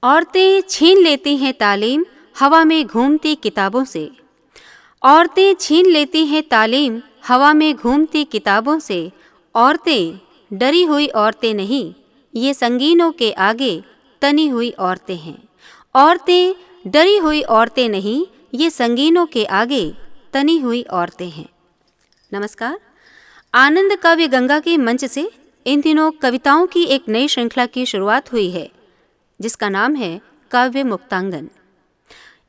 औरतें छीन लेती हैं तालीम हवा में घूमती किताबों से। औरतें छीन लेती हैं तालीम हवा में घूमती किताबों से। औरतें डरी हुई औरतें नहीं, ये संगीनों के आगे तनी हुई औरतें हैं। औरतें डरी हुई औरतें नहीं, ये संगीनों के आगे तनी हुई औरतें हैं। नमस्कार। आनंद काव्य गंगा के मंच से इन दिनों कविताओं की एक नई श्रृंखला की शुरुआत हुई है, जिसका नाम है काव्य मुक्तांगन।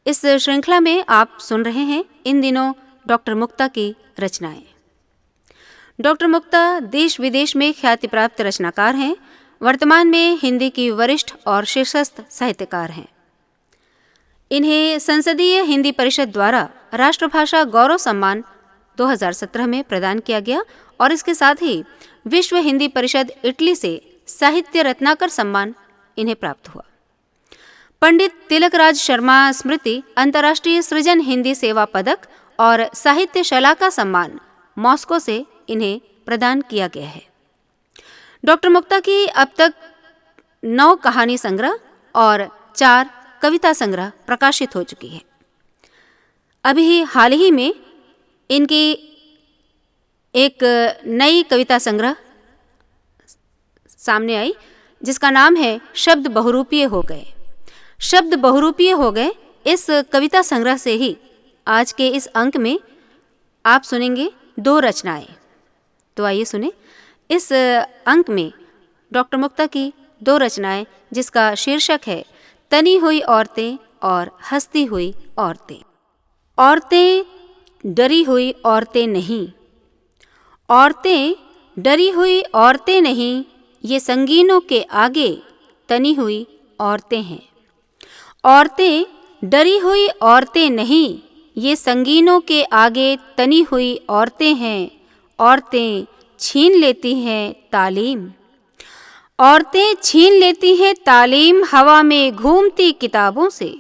इस श्रृंखला में आप सुन रहे हैं इन दिनों डॉक्टर मुक्ता की रचनाएं। डॉक्टर मुक्ता देश विदेश में ख्याति प्राप्त रचनाकार हैं। वर्तमान में हिंदी की वरिष्ठ और शीर्षस्थ साहित्यकार हैं। इन्हें संसदीय हिंदी परिषद द्वारा राष्ट्रभाषा गौरव सम्मान 2017 में प्रदान किया गया और इसके साथ ही विश्व हिंदी परिषद इटली से साहित्य रत्नाकर सम्मान इन्हें प्राप्त हुआ। पंडित तिलकराज शर्मा स्मृति अंतर्राष्ट्रीय सृजन हिंदी सेवा पदक और साहित्य शलाका सम्मान मॉस्को से इन्हें प्रदान किया गया है। डॉक्टर मुक्ता की अब तक 9 कहानी संग्रह और 4 कविता संग्रह प्रकाशित हो चुकी है। अभी हाल ही में इनकी एक नई कविता संग्रह सामने आई, जिसका नाम है शब्द बहुरूपीय हो गए। शब्द बहुरूपीय हो गए इस कविता संग्रह से ही आज के इस अंक में आप सुनेंगे 2 रचनाएं। तो आइए सुने इस अंक में डॉक्टर मुक्ता की 2 रचनाएं, जिसका शीर्षक है तनी हुई औरतें और हंसती हुई औरतें। औरतें डरी हुई औरतें नहीं, औरतें डरी हुई औरतें नहीं, ये संगीनों के आगे तनी हुई औरतें हैं। औरतें डरी हुई औरतें नहीं, ये संगीनों के आगे तनी हुई औरतें हैं। औरतें छीन लेती हैं तालीम, औरतें छीन लेती हैं तालीम हवा में घूमती किताबों से।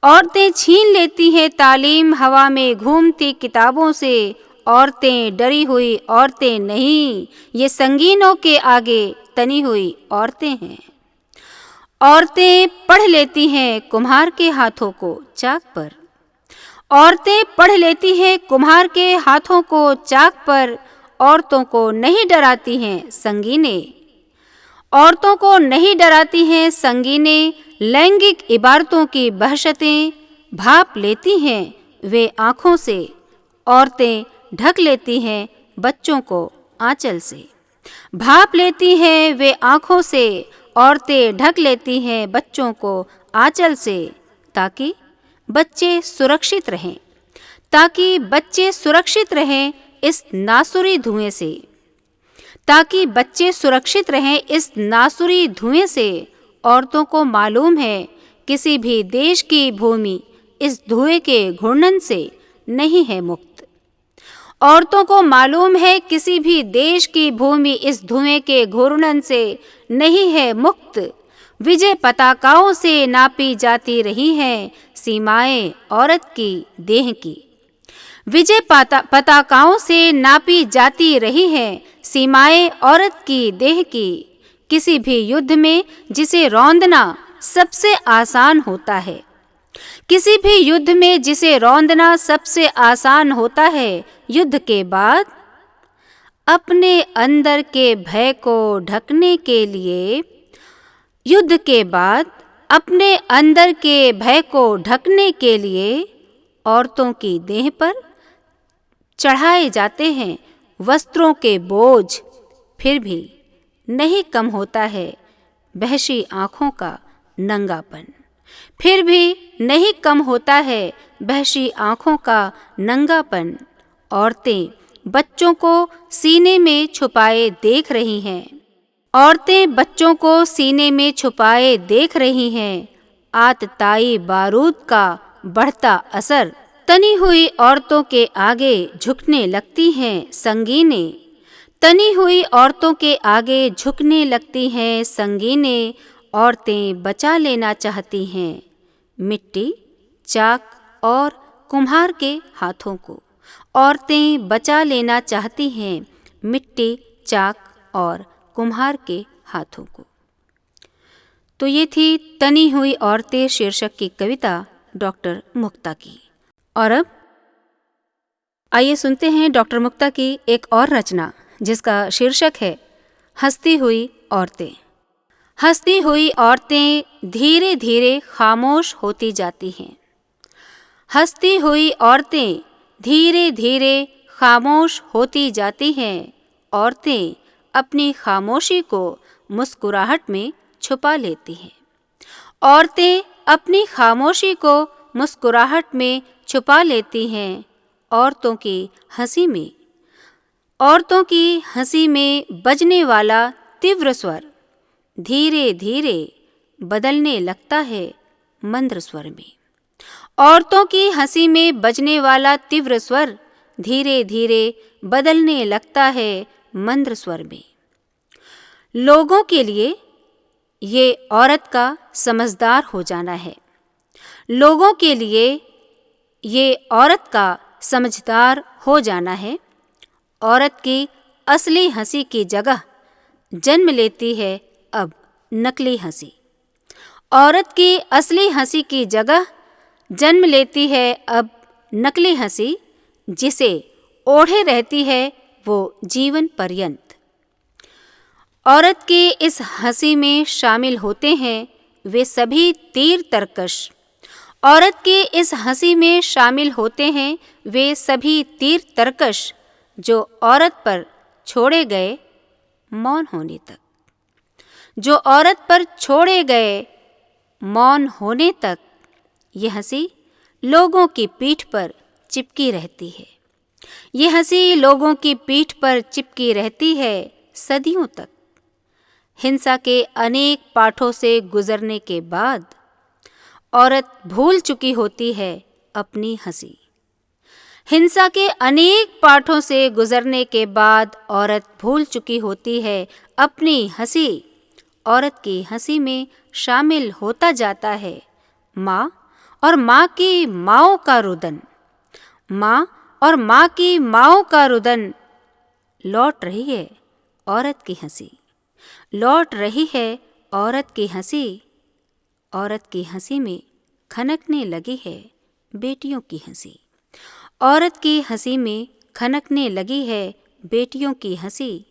औरतें छीन लेती हैं तालीम हवा में घूमती किताबों से। औरतें डरी हुई औरतें नहीं, ये संगीनों के आगे तनी हुई औरतें हैं। औरतें पढ़ लेती हैं कुम्हार के हाथों को चाक पर। औरतें पढ़ लेती हैं कुम्हार के हाथों को चाक पर। औरतों को नहीं डराती हैं संगीने, औरतों को नहीं डराती हैं संगीने। लैंगिक इबारतों की बहशतें भाप लेती हैं वे आँखों से। औरतें ढक लेती हैं बच्चों को आंचल से। भाप लेती हैं वे आँखों से। औरतें ढक लेती हैं बच्चों को आंचल से, ताकि बच्चे सुरक्षित रहें, ताकि बच्चे सुरक्षित रहें इस नासुरी धुएं से, ताकि बच्चे सुरक्षित रहें इस नासुरी धुएं से। औरतों को मालूम है किसी भी देश की भूमि इस धुएं के घूर्णन से नहीं है मुक्त। औरतों को मालूम है किसी भी देश की भूमि इस धुएं के घूर्णन से नहीं है मुक्त। विजय पताकाओं से नापी जाती रही हैं सीमाएं औरत की देह की। विजय पताकाओं से नापी जाती रही हैं सीमाएं औरत की देह की। किसी भी युद्ध में जिसे रौंदना सबसे आसान होता है, किसी भी युद्ध में जिसे रौंदना सबसे आसान होता है, युद्ध के बाद अपने अंदर के भय को ढकने के लिए, युद्ध के बाद अपने अंदर के भय को ढकने के लिए औरतों की देह पर चढ़ाए जाते हैं वस्त्रों के बोझ। फिर भी नहीं कम होता है बहशी आँखों का नंगापन। फिर भी नहीं कम होता है बहशी आँखों का नंगापन। औरतें बच्चों को सीने में छुपाए देख रही हैं। औरतें बच्चों को सीने में छुपाए देख रही हैं। आतताई बारूद का बढ़ता असर तनी हुई औरतों के आगे झुकने लगती हैं संगीने। तनी हुई औरतों के आगे झुकने लगती हैं संगीने। औरतें बचा लेना चाहती हैं मिट्टी, चाक और कुम्हार के हाथों को। औरतें बचा लेना चाहती हैं मिट्टी, चाक और कुम्हार के हाथों को। तो ये थी तनी हुई औरतें शीर्षक की कविता डॉक्टर मुक्ता की। और अब आइए सुनते हैं डॉक्टर मुक्ता की एक और रचना जिसका शीर्षक है हंसती हुई औरतें। हंसती हुई औरतें धीरे धीरे खामोश होती जाती हैं। हंसती हुई औरतें धीरे धीरे खामोश होती जाती हैं। औरतें अपनी खामोशी को मुस्कुराहट में छुपा लेती हैं। औरतें अपनी खामोशी को मुस्कुराहट में छुपा लेती हैं। औरतों की हंसी में बजने वाला तीव्र स्वर धीरे धीरे बदलने लगता है मंद्र स्वर में। औरतों की हंसी में बजने वाला तीव्र स्वर धीरे धीरे बदलने लगता है मंद्र स्वर में। लोगों के लिए ये औरत का समझदार हो जाना है। लोगों के लिए ये औरत का समझदार हो जाना है। औरत की असली हंसी की जगह जन्म लेती है अब नकली हंसी। औरत की असली हंसी की जगह जन्म लेती है अब नकली हंसी, जिसे ओढ़े रहती है वो जीवन पर्यंत। औरत की इस हंसी में शामिल होते हैं वे सभी तीर तरकश। औरत की इस हंसी में शामिल होते हैं वे सभी तीर तरकश जो औरत पर छोड़े गए मौन होने तक। जो औरत पर छोड़े गए मौन होने तक ये हंसी लोगों की पीठ पर चिपकी रहती है। ये हंसी लोगों की पीठ पर चिपकी रहती है सदियों तक। हिंसा के अनेक पाठों से गुजरने के बाद औरत भूल चुकी होती है अपनी हंसी। हिंसा के अनेक पाठों से गुजरने के बाद औरत भूल चुकी होती है अपनी हंसी। औरत की हंसी में शामिल होता जाता है माँ और माँ की माँओं का रुदन। माँ और माँ की माँओं का रुदन। लौट रही है औरत की हंसी। लौट रही है औरत की हंसी। औरत की हंसी में खनकने लगी है बेटियों की हंसी। औरत की हंसी में खनकने लगी है बेटियों की हंसी।